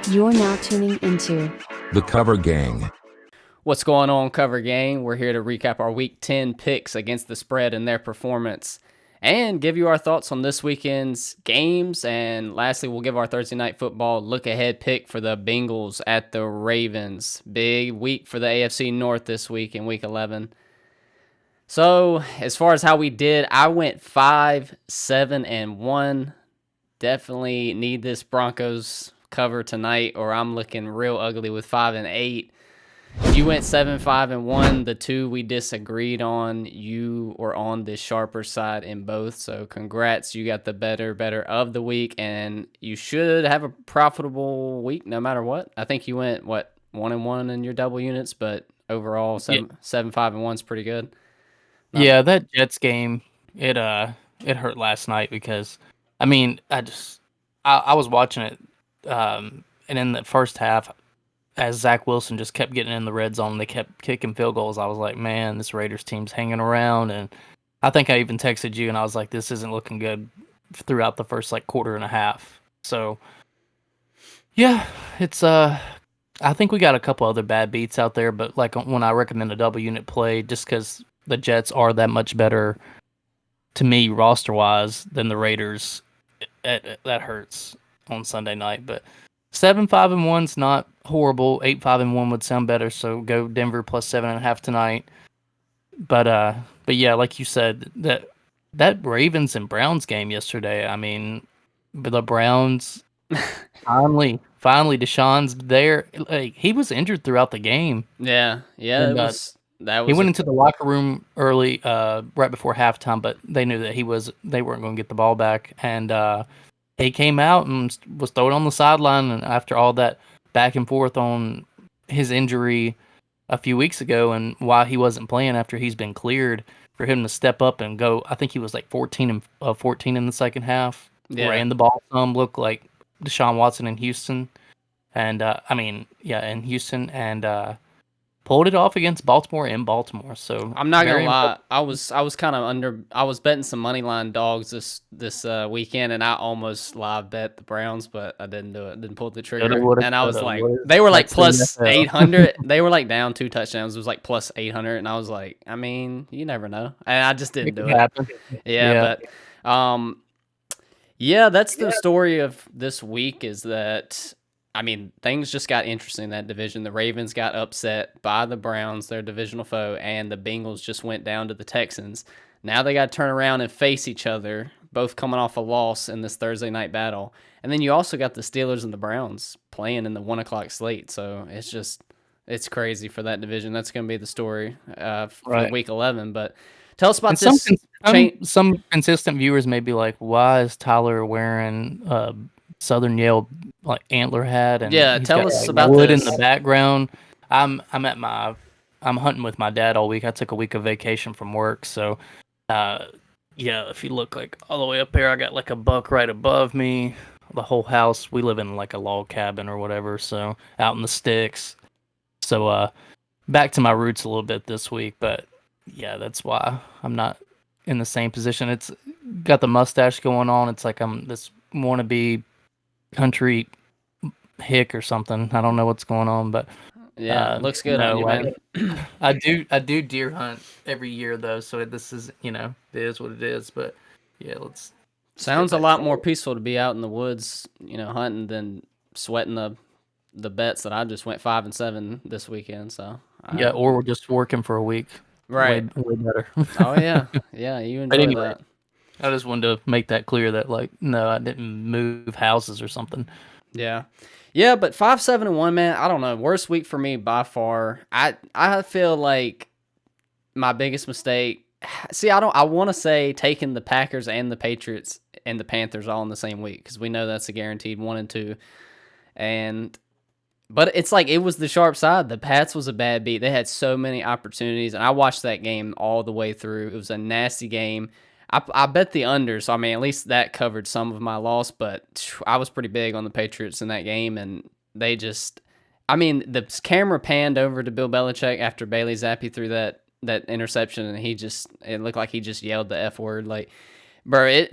You're now tuning into The Cover Gang. What's going on, Cover Gang? We're here to recap our Week 10 picks against the spread and their performance, and give you our thoughts on this weekend's games. And lastly, we'll give our Thursday Night Football look-ahead pick for the Bengals at the Ravens. Big week for the AFC North this week in Week 11. So, as far as how we did, I went 5-7-1. Definitely need this Broncos cover tonight, or I'm looking real ugly with 5-8. You went 7-5-1. The two we disagreed on, you were on the sharper side in both. So congrats, you got the better of the week, and you should have a profitable week no matter what. I think you went 1-1 in your double units, but overall 7-5-1 is pretty good. Yeah, that Jets game, it hurt last night because, I mean, I was watching it, and in the first half, as Zach Wilson just kept getting in the red zone, they kept kicking field goals. I was like, man, this Raiders team's hanging around, and I think I even texted you, and I was like, this isn't looking good throughout the first quarter and a half. So, yeah, it's I think we got a couple other bad beats out there, but when I recommend a double unit play, just because the Jets are that much better to me roster wise than the Raiders, that hurts on Sunday night. But 7-5-1's not horrible. 8-5-1 would sound better. So go Denver plus 7.5 tonight. But yeah, like you said, that Ravens and Browns game yesterday. I mean, the Browns finally Deshaun's there. Like, he was injured throughout the game. Yeah, And, it was. That was he went into the locker room early, right before halftime, but they knew that they weren't going to get the ball back, and he came out and was thrown on the sideline. And after all that back and forth on his injury a few weeks ago and why he wasn't playing after he's been cleared, for him to step up and go, I think he was like 14 in the second half. Yeah. Ran the ball some, looked like Deshaun Watson in Houston, and in Houston, and pulled it off against Baltimore in Baltimore. So I'm not gonna lie, I was kind of I was betting some money line dogs this weekend, and I almost live bet the Browns, but I didn't do it. Didn't pull the trigger, and I was like, they were like plus 800. They were like down 2 touchdowns. It was like plus 800, and I was like, I mean, you never know, and I just didn't do it. Yeah, but yeah, that's the story of this week. Is that, I mean, things just got interesting in that division. The Ravens got upset by the Browns, their divisional foe, and the Bengals just went down to the Texans. Now they got to turn around and face each other, both coming off a loss in this Thursday night battle. And then you also got the Steelers and the Browns playing in the 1 o'clock slate. So it's crazy for that division. That's going to be the story for Week 11. But tell us about this. Some consistent viewers may be like, why is Tyler wearing Southern Yale antler hat, and tell us about wood this in the background? I'm hunting with my dad all week. I took a week of vacation from work, so if you look all the way up there, I got a buck right above me. The whole house, we live in a log cabin or whatever, so out in the sticks. So back to my roots a little bit this week, but yeah, that's why I'm not in the same position. It's got the mustache going on. It's like I'm this wannabe country hick or something. I don't know what's going on, but it looks good on you, man. I do deer hunt every year though, so this is, it is what it is. But yeah, sounds a lot more peaceful to be out in the woods, hunting, than sweating the bets that I just went 5-7 this weekend. So or we're just working for a week. Right. Way better. Oh yeah. Yeah, you enjoy that. I just wanted to make that clear that no, I didn't move houses or something. Yeah. Yeah, but 5-7-1, man, I don't know. Worst week for me by far. I feel like my biggest mistake. See, I want to say taking the Packers and the Patriots and the Panthers all in the same week, because we know that's a guaranteed 1 and 2. But it's it was the sharp side. The Pats was a bad beat. They had so many opportunities, and I watched that game all the way through. It was a nasty game. I bet the under, so I mean, at least that covered some of my loss, but I was pretty big on the Patriots in that game, and they just, I mean, the camera panned over to Bill Belichick after Bailey Zappi threw that interception, and it looked like he just yelled the F word. Bro,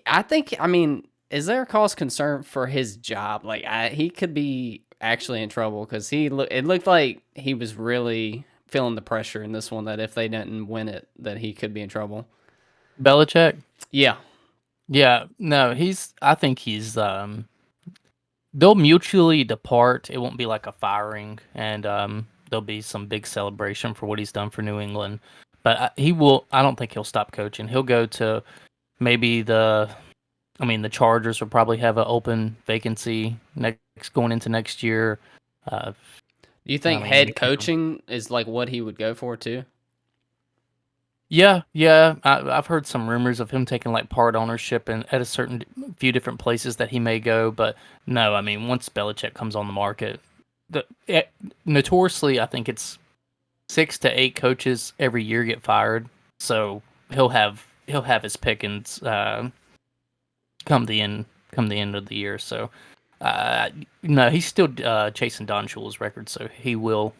I think, I mean, is there a cause concern for his job? Like, he could be actually in trouble because it looked like he was really feeling the pressure in this one that if they didn't win it, that he could be in trouble. Belichick? Yeah. Yeah, no, I think they'll mutually depart. It won't be like a firing, and there'll be some big celebration for what he's done for New England. But I don't think he'll stop coaching. He'll go to maybe the Chargers will probably have an open vacancy going into next year. Uh, Do you think head coaching is like what he would go for too? Yeah. I've heard some rumors of him taking like part ownership and at a certain few different places that he may go. But no, I mean, once Belichick comes on the market, notoriously, I think it's 6 to 8 coaches every year get fired. So he'll have his pickings come the end of the year. So no, he's still chasing Don Shula's record. So he will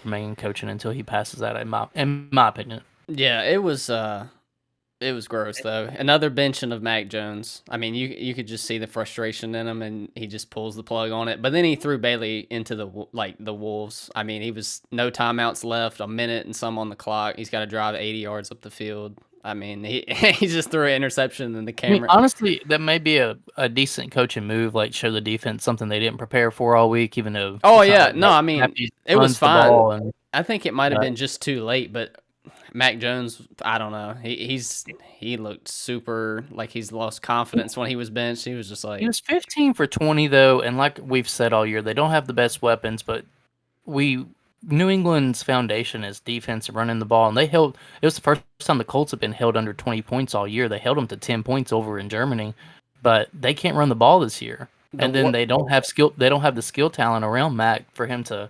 remain coaching until he passes that. In my opinion. Yeah, it was gross though. Another benching of Mac Jones. I mean, you could just see the frustration in him, and he just pulls the plug on it. But then he threw Bailey into the Wolves. I mean, he was no timeouts left, a minute and some on the clock. He's got to drive 80 yards up the field. I mean, he he just threw an interception in the camera. I mean, honestly, that may be a decent coaching move, like show the defense something they didn't prepare for all week, even though. Oh yeah, no, I mean it was fine. I think it might have been just too late, but Mac Jones, I don't know. He looked super like he's lost confidence when he was benched. He was just like he was 15 for 20 though, and like we've said all year, they don't have the best weapons, but New England's foundation is defense and running the ball, and it was the first time the Colts have been held under 20 points all year. They held them to 10 points over in Germany, but they can't run the ball this year. And then they don't have the skill talent around Mac for him to.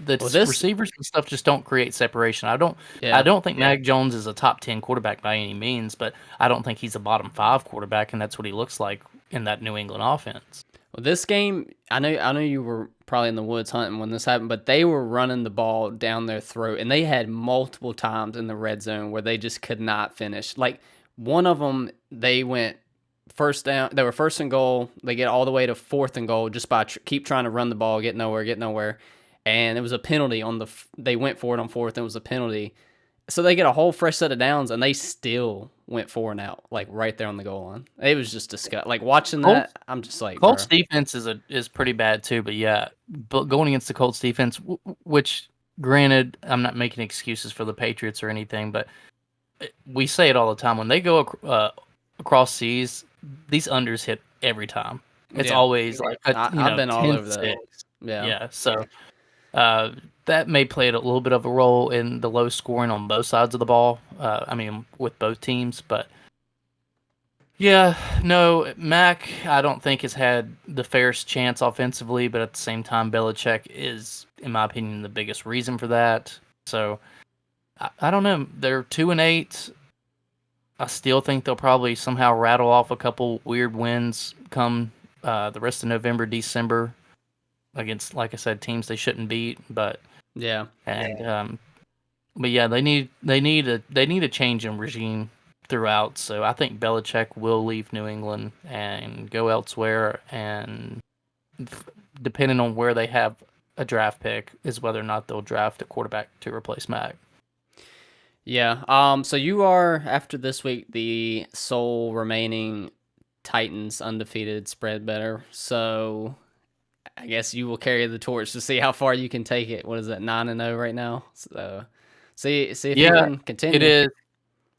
Receivers and stuff just don't create separation. I don't think Mac Jones is a top 10 quarterback by any means, but I don't think he's a bottom 5 quarterback, and that's what he looks like in that New England offense. Well, this game, I know you were probably in the woods hunting when this happened, but they were running the ball down their throat, and they had multiple times in the red zone where they just could not finish. Like one of them, they went first down. They were first and goal. They get all the way to 4th and goal just by keep trying to run the ball, get nowhere. And it was a penalty on they went for it on 4th, and it was a penalty. So they get a whole fresh set of downs, and they still went 4 and out, like right there on the goal line. It was just disgusting. Like watching that, I'm just like, Colts defense is pretty bad too. But yeah, but going against the Colts defense, which granted, I'm not making excuses for the Patriots or anything, but we say it all the time when they go across seas, these unders hit every time. It's always like I've been all over that. Yeah. So. That may play a little bit of a role in the low scoring on both sides of the ball. I mean, with both teams, but yeah, no, Mac, I don't think has had the fairest chance offensively, but at the same time, Belichick is, in my opinion, the biggest reason for that. So I don't know. They're 2-8. I still think they'll probably somehow rattle off a couple weird wins come the rest of November, December. Against, like I said, teams they shouldn't beat, but yeah, and but yeah, they need a change in regime throughout. So I think Belichick will leave New England and go elsewhere, and depending on where they have a draft pick is whether or not they'll draft a quarterback to replace Mac. Yeah. So you are, after this week, the sole remaining Titans undefeated spread better. So I guess you will carry the torch to see how far you can take it. What is that, 9-0 right now? So see if you can continue. It is.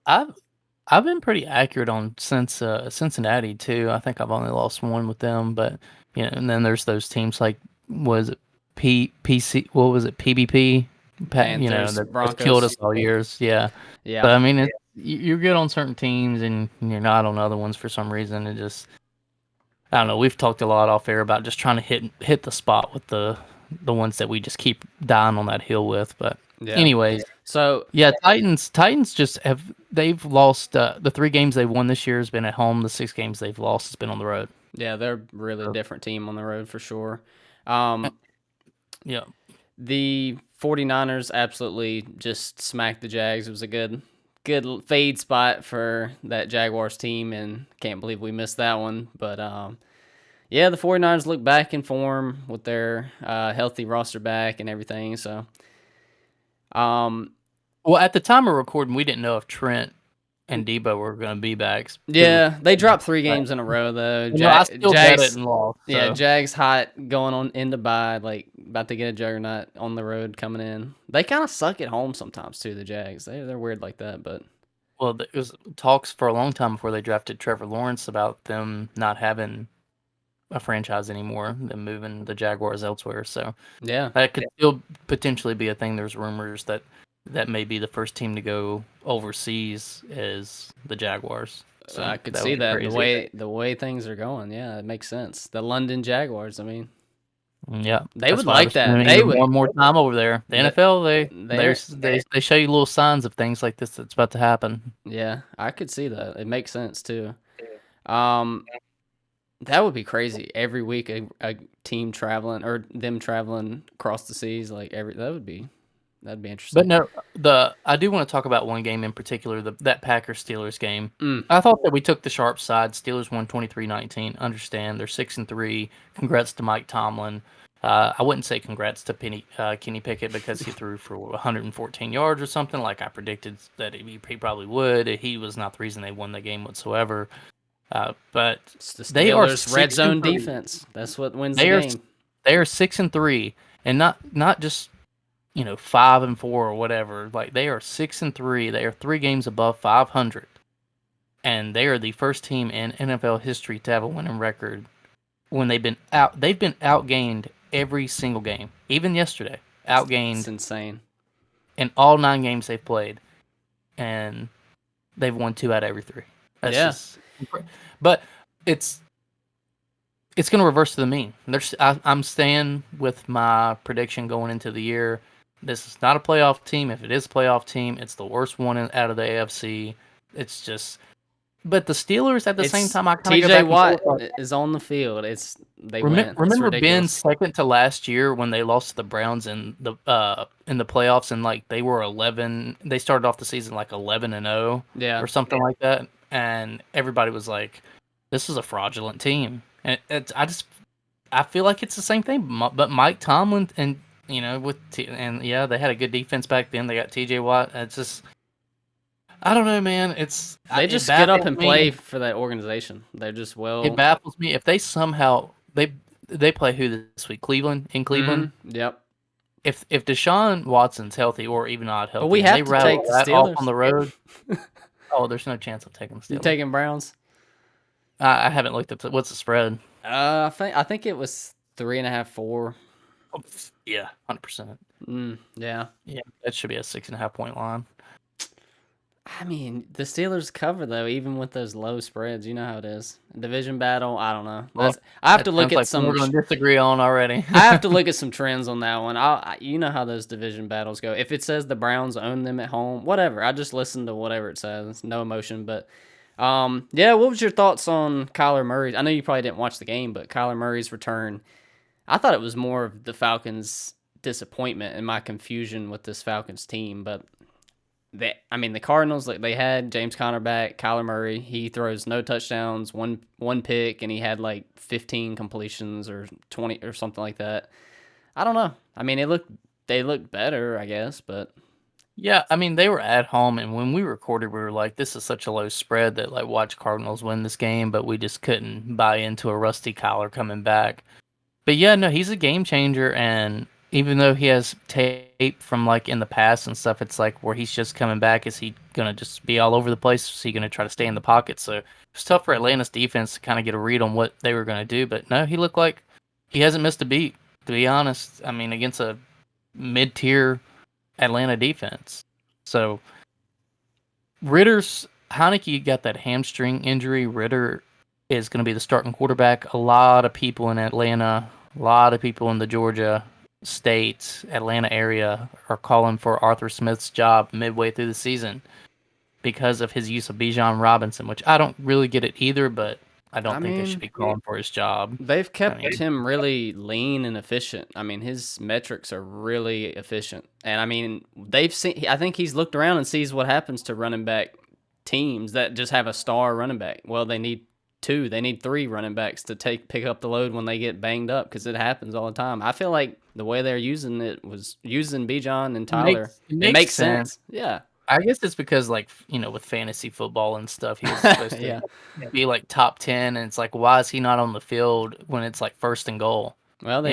I've been pretty accurate on Cincinnati too. I think I've only lost one with them, but and then there's those teams like was it PC? What was it? PBP? Panthers, that killed us all years. Yeah. But I mean, you're good on certain teams, and you're not on other ones for some reason. It just I don't know. We've talked a lot off air about just trying to hit the spot with the ones that we just keep dying on that hill with. But anyways, so yeah, Titans they've lost the 3 games they've won this year has been at home. The 6 games they've lost has been on the road. Yeah, they're a really different team on the road for sure. Yeah. The 49ers absolutely just smacked the Jags. It was a good good fade spot for that Jaguars team, and can't believe we missed that one. But yeah, the 49ers look back in form with their healthy roster back and everything. So, well, at the time of recording, we didn't know if Trent and Debo were going to be back. Yeah, they dropped 3 games in a row though. I still bet it and lost. So. Yeah, Jags hot going on into bye, like about to get a juggernaut on the road coming in. They kind of suck at home sometimes too. The Jags, they're weird like that, but. Well, it was talks for a long time before they drafted Trevor Lawrence about them not having a franchise anymore, them moving the Jaguars elsewhere. So yeah, that could still potentially be a thing. There's rumors that may be the first team to go overseas is the Jaguars. So I could see that the way things are going. Yeah, it makes sense. The London Jaguars. I mean, yeah, they would like that. They would one more time over there. The NFL, they show you little signs of things like this that's about to happen. Yeah, I could see that. It makes sense too. That would be crazy. Every week, a team traveling or them traveling across the seas, that'd be interesting. But no, I do want to talk about one game in particular, that Packers-Steelers game. I thought that we took the sharp side. Steelers won 23-19. Understand, they're 6-3. Congrats to Mike Tomlin. I wouldn't say congrats to Kenny Pickett because he threw for 114 yards or something like I predicted that he probably would. He was not the reason they won the game whatsoever. But it's the Steelers' red zone defense. That's what wins the game. They are 6-3, and not just 5-4 or whatever. Like they are 6-3. They are 3 games above 500, and they are the first team in NFL history to have a winning record when they've been outgained every single game, even yesterday. Outgained. It's insane. In all 9 games they've played, and they've won 2 out of every 3. That's but it's going to reverse to the mean. I'm staying with my prediction going into the year. This is not a playoff team. If it is a playoff team, it's the worst one out of the AFC. It's just, but the Steelers at the same time, I kind of TJ Watt is on the field. Remember Ben second to last year when they lost to the Browns in the playoffs and like they were 11. They started off the season like 11-0, or something like that. And everybody was like, "This is a fraudulent team." And I feel like it's the same thing. But Mike Tomlin and they had a good defense back then. They got TJ Watt. It's just, I don't know, man. They just get up and play for that organization. They're just It baffles me if they somehow they play who this week? Cleveland in Cleveland. Mm-hmm. Yep. If Deshaun Watson's healthy or even not healthy, but we have to take the Steelers on the road. Oh, there's no chance of taking the Steelers. You taking Browns? I haven't looked at what's the spread. I think it was 3.5, 4. Oh, yeah, 100%. Yeah, that should be a 6.5 point line. I mean, the Steelers cover though, even with those low spreads. You know how it is. Division battle. I don't know. I have to look at some. We're going to disagree on already. I have to look at some trends on that one. You know how those division battles go. If it says the Browns own them at home, whatever. I just listen to whatever it says. No emotion, but yeah. What was your thoughts on Kyler Murray? I know you probably didn't watch the game, but Kyler Murray's return. I thought it was more of the Falcons' disappointment and my confusion with this Falcons team, but. The Cardinals, they had James Conner back, Kyler Murray. He throws no touchdowns, one pick, and he had like 15 completions or 20 or something like that. I don't know. I mean, they looked better, I guess, but yeah, I mean, they were at home, and when we recorded, we were like, "This is such a low spread that watch Cardinals win this game," but we just couldn't buy into a rusty Kyler coming back. But yeah, no, he's a game changer, and even though he has tape from in the past and stuff, it's like where he's just coming back. Is he gonna just be all over the place? Is he gonna try to stay in the pocket? So it's tough for Atlanta's defense to kind of get a read on what they were gonna do. But no, he looked like he hasn't missed a beat. To be honest, I mean against a mid-tier Atlanta defense. So Heineke got that hamstring injury. Ritter is going to be the starting quarterback. A lot of people in Atlanta, a lot of people in the Georgia State, Atlanta area are calling for Arthur Smith's job midway through the season because of his use of Bijan Robinson, which I don't really get it either, but I don't think they should be calling for his job. They've kept him really lean and efficient. I mean, his metrics are really efficient. And I mean, I think he's looked around and sees what happens to running back teams that just have a star running back. Well, they need 2, they need 3 running backs to pick up the load when they get banged up, because it happens all the time. I feel like the way they're using it was using Bijan and Tyler. It makes sense. Yeah. I guess it's because, like, with fantasy football and stuff, he was supposed to be like top 10, and it's like, why is he not on the field when it's like 1st and goal? Well,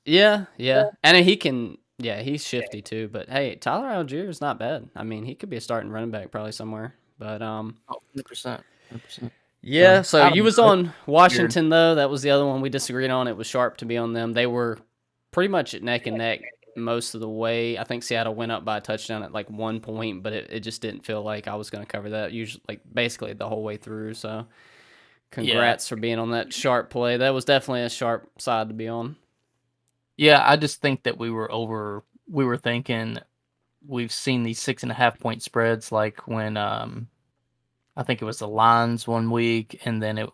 yeah, and he can. Yeah, he's shifty too. But hey, Tyler Algier is not bad. I mean, he could be a starting running back probably somewhere. But 100%. Yeah. So you was on Washington though. That was the other one we disagreed on. It was sharp to be on them. They were pretty much neck and neck most of the way. I think Seattle went up by a touchdown at like 1 point, but it just didn't feel like I was going to cover that. Usually, like basically the whole way through. So congrats for being on that sharp play. That was definitely a sharp side to be on. Yeah, I just think that we were thinking, we've seen these 6.5 point spreads, like when I think it was the Lions one week, and then it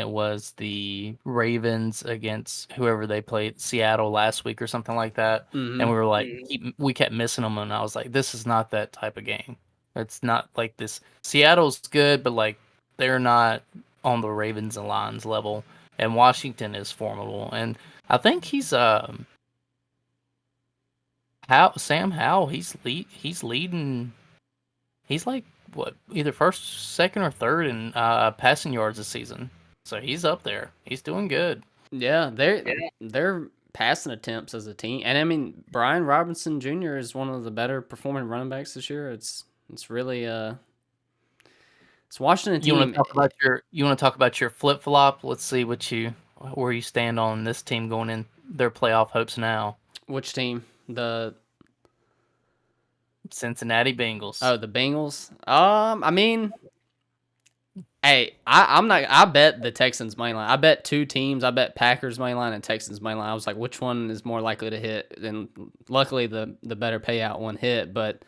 was the Ravens against whoever they played, Seattle last week or something like that. Mm-hmm. And we were like, we kept missing them, and I was like, this is not that type of game. It's not like this. Seattle's good, but like they're not on the Ravens and Lions level. And Washington is formidable, and I think he's Sam Howell. He's leading. He's like what, either first, second, or third in passing yards this season. So he's up there. He's doing good. Yeah, they're passing attempts as a team, and I mean Brian Robinson Jr. is one of the better performing running backs this year. It's really it's Washington team. You want to talk about your flip flop? Let's see where you stand on this team going in their playoff hopes now. Which team? The Cincinnati Bengals. Oh, the Bengals. I mean, hey, I bet the Texans money line. I bet 2 teams. I bet Packers money line and Texans money line. I was like, which one is more likely to hit? And luckily, the better payout one hit. But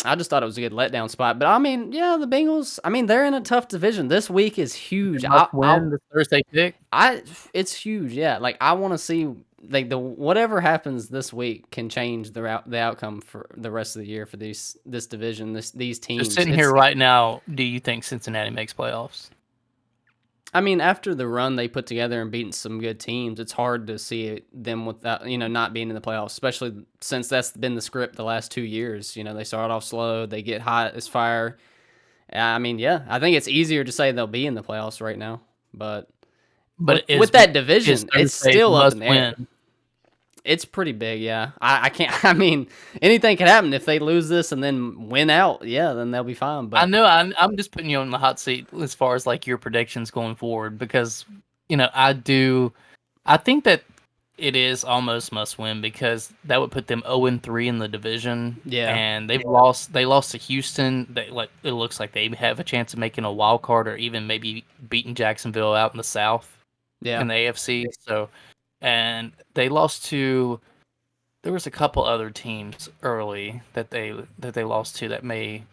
I just thought it was a good letdown spot. But I mean, yeah, the Bengals. I mean, they're in a tough division. This week is huge. Win the Thursday pick. It's huge. Yeah, like I want to see. Like whatever happens this week can change the outcome for the rest of the year for this division, these teams. Just sitting here right now, do you think Cincinnati makes playoffs? I mean, after the run they put together and beating some good teams, it's hard to see them without not being in the playoffs, especially since that's been the script the last 2 years. They start off slow, they get hot as fire. I mean, yeah, I think it's easier to say they'll be in the playoffs right now, but with that division, it's still up in the air. It's pretty big, yeah. I can't. I mean, anything can happen if they lose this and then win out. Yeah, then they'll be fine. But I know I'm just putting you on the hot seat as far as like your predictions going forward, because I think that it is almost must win, because that would put them 0-3 in the division. Yeah, and they lost to Houston. It looks like they have a chance of making a wild card, or even maybe beating Jacksonville out in the South. Yeah, in the AFC. So. And they lost to. There was a couple other teams early that they lost to that may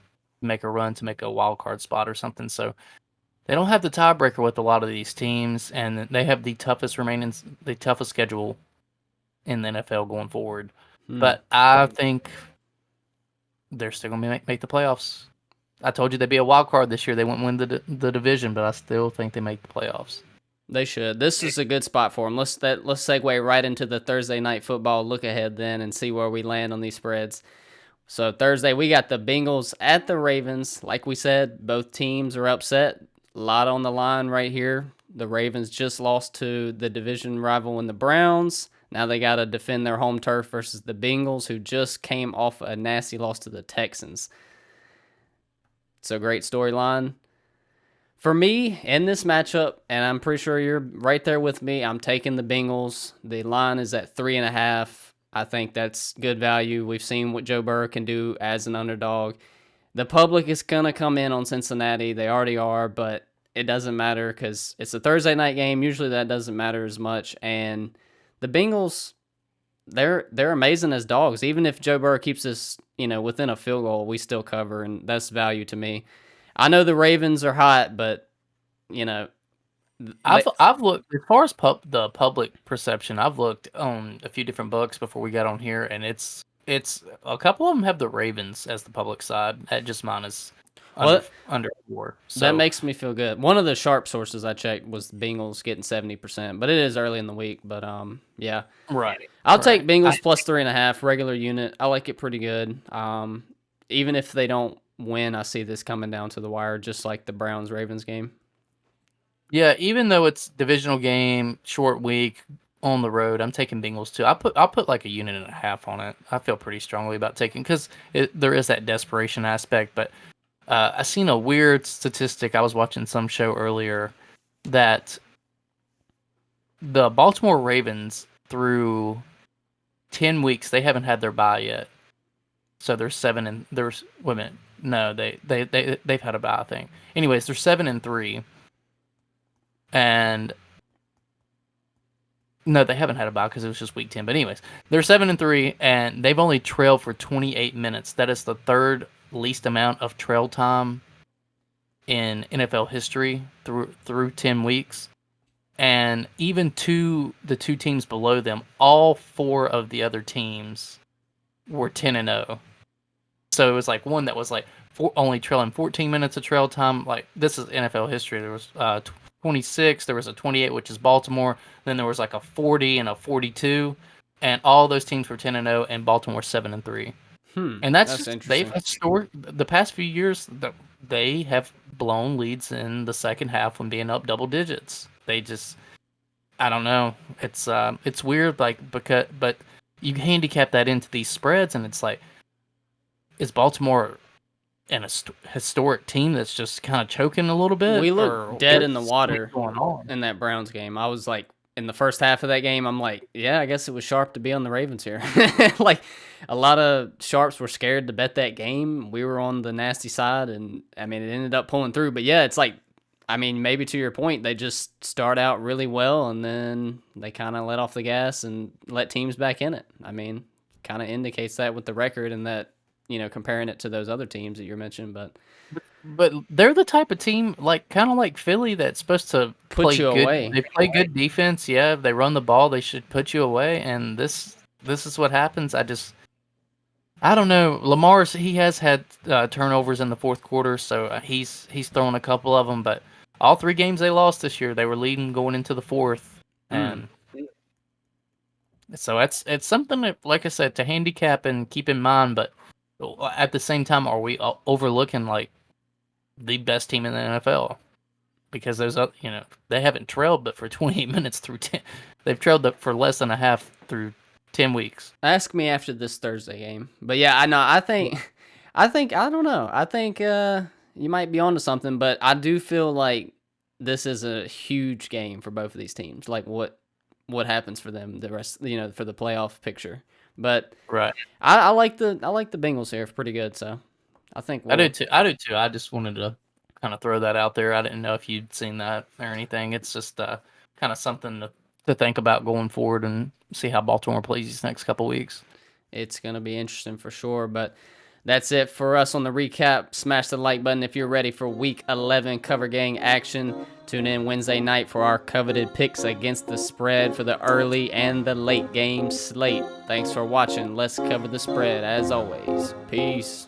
make a run to make a wild card spot or something. So they don't have the tiebreaker with a lot of these teams, and they have the toughest schedule in the NFL going forward. But I think they're still going to make the playoffs. I told you they'd be a wild card this year. They wouldn't win the division, but I still think they make the playoffs. They should. This is a good spot for them. Let's segue right into the Thursday night football look ahead then and see where we land on these spreads. So Thursday, we got the Bengals at the Ravens. Like we said, both teams are upset. A lot on the line right here. The Ravens just lost to the division rival in the Browns. Now they got to defend their home turf versus the Bengals, who just came off a nasty loss to the Texans. It's a great storyline. For me, in this matchup, and I'm pretty sure you're right there with me, I'm taking the Bengals. The line is at 3.5. I think that's good value. We've seen what Joe Burrow can do as an underdog. The public is going to come in on Cincinnati. They already are, but it doesn't matter because it's a Thursday night game. Usually that doesn't matter as much. And the Bengals, they're amazing as dogs. Even if Joe Burrow keeps us, within a field goal, we still cover, and that's value to me. I know the Ravens are hot, but you know, I've looked as far as the public perception. I've looked on a few different books before we got on here, and it's a couple of them have the Ravens as the public side at just minus under 4. So that makes me feel good. One of the sharp sources I checked was the Bengals getting 70%, but it is early in the week. But yeah, right. I'll take Bengals plus 3.5 regular unit. I like it pretty good. Even if they don't win, I see this coming down to the wire, just like the Browns Ravens game. Yeah, even though it's divisional game, short week on the road, I'm taking Bengals too. I'll put like 1.5 units on it. I feel pretty strongly about taking because there is that desperation aspect. But I seen a weird statistic. I was watching some show earlier that the Baltimore Ravens through 10 weeks they haven't had their bye yet. So they're 7 and there's wait a minute. No, they've had a bye thing. Anyways, they're 7-3. And no, they haven't had a bye because it was just week 10. But anyways, they're 7-3, and they've only trailed for 28 minutes. That is the third least amount of trail time in NFL history through 10 weeks. And even the two teams below them, all 4 of the other teams were 10-0. So it was like one that was like only trailing 14 minutes of trail time. Like this is NFL history. There was 26, there was a 28, which is Baltimore. Then there was like a 40 and a 42, and all those teams were 10-0, and Baltimore 7-3. And that's just, they've the past few years they have blown leads in the second half when being up double digits. They just, I don't know. It's weird, like but you handicap that into these spreads, and it's like, is Baltimore and a historic team that's just kind of choking a little bit? We looked dead in the water in that Browns game. I was like, in the first half of that game, I'm like, yeah, I guess it was sharp to be on the Ravens here. Like, a lot of sharps were scared to bet that game. We were on the nasty side, and I mean, it ended up pulling through. But yeah, it's like, I mean, maybe to your point, they just start out really well, and then they kind of let off the gas and let teams back in it. I mean, kind of indicates that with the record and that, comparing it to those other teams that you're mentioning, but they're the type of team, like kind of like Philly, that's supposed to put you away. They play good defense. Yeah, if they run the ball, they should put you away. And this is what happens. I don't know. He has had turnovers in the fourth quarter, so he's thrown a couple of them. But all 3 games they lost this year, they were leading going into the fourth, and so it's something that, like I said, to handicap and keep in mind. But at the same time, are we overlooking like the best team in the NFL? Because those they haven't trailed but for 28 minutes through 10. They've trailed for less than a half through 10 weeks. Ask me after this Thursday game. But yeah, I know. I think I don't know. I think you might be onto something, but I do feel like this is a huge game for both of these teams. Like what happens for them the rest, for the playoff picture. But right, I like the Bengals here pretty good. So I think I do too. I just wanted to kind of throw that out there. I didn't know if you'd seen that or anything. It's just kind of something to think about going forward and see how Baltimore plays these next couple weeks. It's going to be interesting for sure. But that's it for us on the recap. Smash the like button if you're ready for Week 11 Cover Gang action. Tune in Wednesday night for our coveted picks against the spread for the early and the late game slate. Thanks for watching. Let's cover the spread as always. Peace.